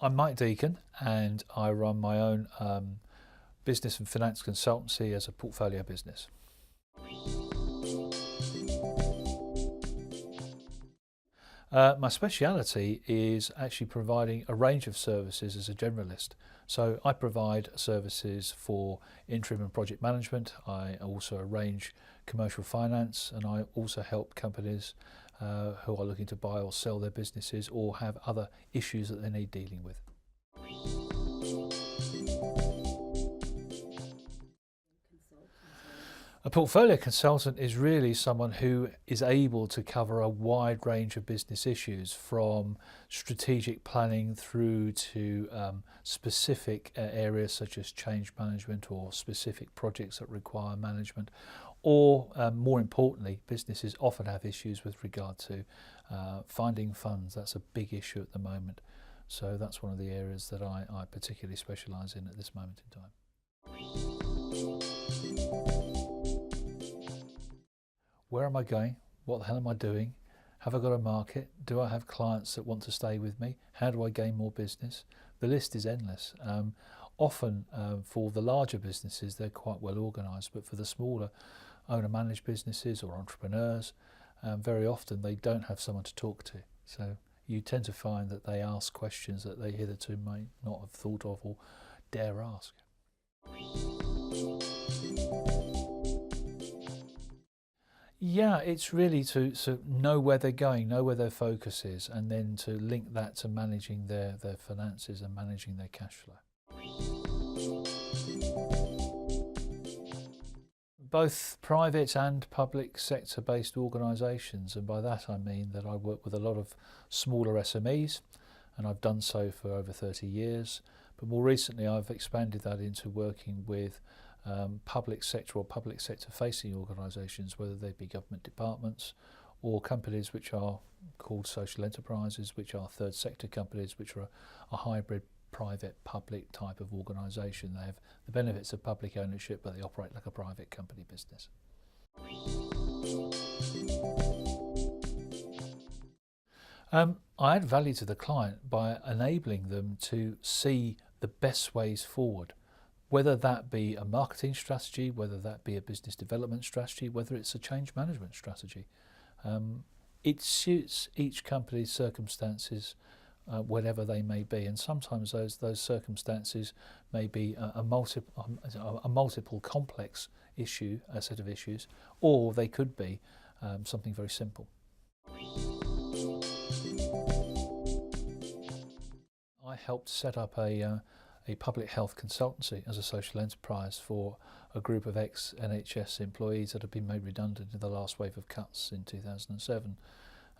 I'm Mike Deacon, and I run my own business and finance consultancy as a portfolio business. My speciality is actually providing a range of services as a generalist. So I provide services for interim and project management. I also arrange commercial finance, and I also help companies who are looking to buy or sell their businesses or have other issues that they need dealing with. A portfolio consultant is really someone who is able to cover a wide range of business issues, from strategic planning through to specific areas such as change management or specific projects that require management, or more importantly, businesses often have issues with regard to finding funds. That's a big issue at the moment. So that's one of the areas that I particularly specialise in at this moment in time. Where am I going? What the hell am I doing? Have I got a market? Do I have clients that want to stay with me? How do I gain more business? The list is endless. Often for the larger businesses, they're quite well organised, but for the smaller owner-managed businesses or entrepreneurs, very often they don't have someone to talk to. So you tend to find that they ask questions that they hitherto may not have thought of or dare ask. Yeah, it's really to know where they're going, know where their focus is, and then to link that to managing their finances and managing their cash flow. Both private and public sector based organisations, and by that I mean that I work with a lot of smaller SMEs, and I've done so for over 30 years, but more recently I've expanded that into working with public sector or public sector facing organisations, whether they be government departments or companies which are called social enterprises, which are third sector companies, which are a hybrid private public type of organisation. They have the benefits of public ownership, but they operate like a private company business. I add value to the client by enabling them to see the best ways forward, whether that be a marketing strategy, whether that be a business development strategy, whether it's a change management strategy. It suits each company's circumstances, whatever they may be, and sometimes those circumstances may be a multiple complex issue, a set of issues, or they could be something very simple. I helped set up a public health consultancy as a social enterprise for a group of ex-NHS employees that had been made redundant in the last wave of cuts in 2007.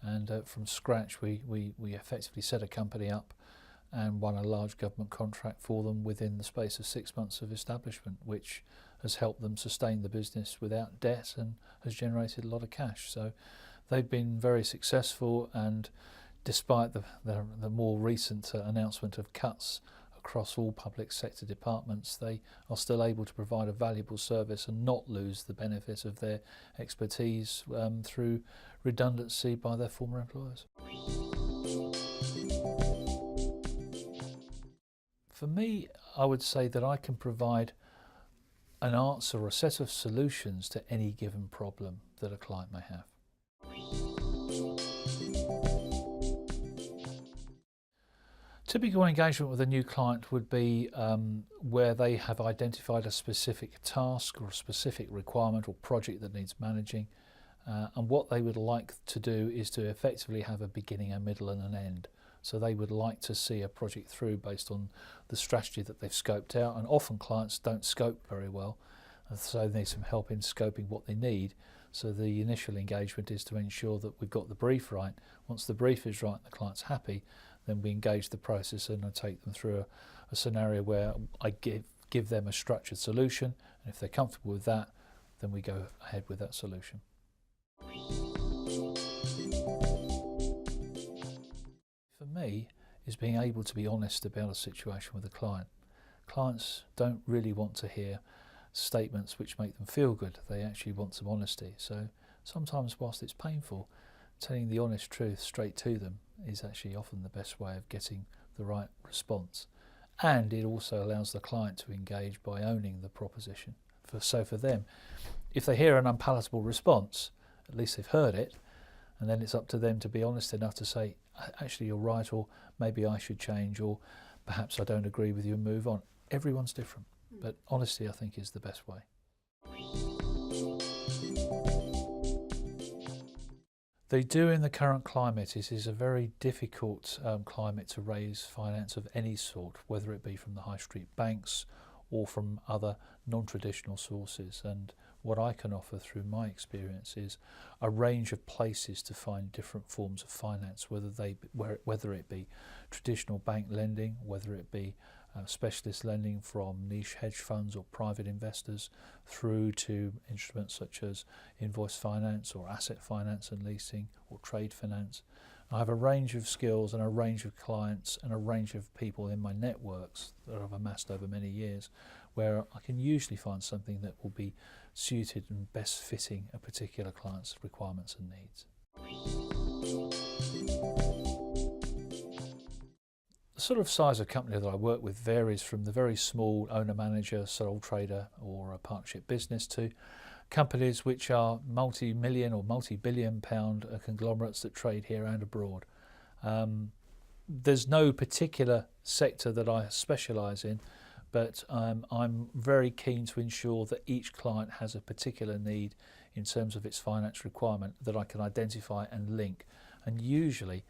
And from scratch we effectively set a company up and won a large government contract for them within the space of 6 months of establishment, which has helped them sustain the business without debt and has generated a lot of cash. So they've been very successful, and despite the more recent announcement of cuts across all public sector departments, they are still able to provide a valuable service and not lose the benefit of their expertise through redundancy by their former employers. For me, I would say that I can provide an answer or a set of solutions to any given problem that a client may have. Typical engagement with a new client would be where they have identified a specific task or a specific requirement or project that needs managing, and what they would like to do is to effectively have a beginning, a middle and an end. So they would like to see a project through based on the strategy that they've scoped out, and often clients don't scope very well, and so they need some help in scoping what they need. So the initial engagement is to ensure that we've got the brief right. Once the brief is right and the client's happy, then we engage the process and I take them through a scenario where I give them a structured solution, and if they're comfortable with that, then we go ahead with that solution. For me, is being able to be honest about a situation with a client. Clients don't really want to hear statements which make them feel good. They actually want some honesty. So sometimes, whilst it's painful, telling the honest truth straight to them is actually often the best way of getting the right response. And it also allows the client to engage by owning the proposition. So for them, if they hear an unpalatable response, at least they've heard it, and then it's up to them to be honest enough to say, actually you're right, or maybe I should change, or perhaps I don't agree with you, and move on. Everyone's different, but honesty I think is the best way. They do in the current climate. It is a very difficult climate to raise finance of any sort, whether it be from the high street banks or from other non-traditional sources. And what I can offer through my experience is a range of places to find different forms of finance, whether it be traditional bank lending, whether it be specialist lending from niche hedge funds or private investors, through to instruments such as invoice finance or asset finance and leasing or trade finance. I have a range of skills and a range of clients and a range of people in my networks that I've amassed over many years, where I can usually find something that will be suited and best fitting a particular client's requirements and needs. The sort of size of company that I work with varies from the very small owner-manager, sole trader or a partnership business to companies which are multi-million or multi-billion pound conglomerates that trade here and abroad. There's no particular sector that I specialise in, but I'm very keen to ensure that each client has a particular need in terms of its finance requirement that I can identify and link. And usually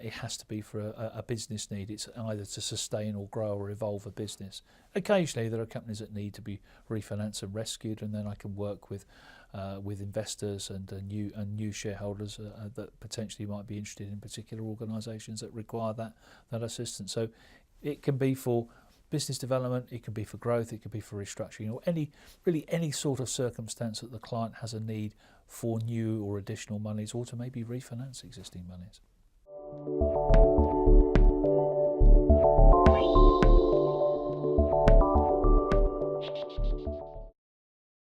it has to be for a business need. It's either to sustain or grow or evolve a business. Occasionally there are companies that need to be refinanced and rescued, and then I can work with investors and new shareholders that potentially might be interested in particular organisations that require that assistance. So it can be for business development, it can be for growth, it could be for restructuring, or any sort of circumstance that the client has a need for new or additional monies, or to maybe refinance existing monies.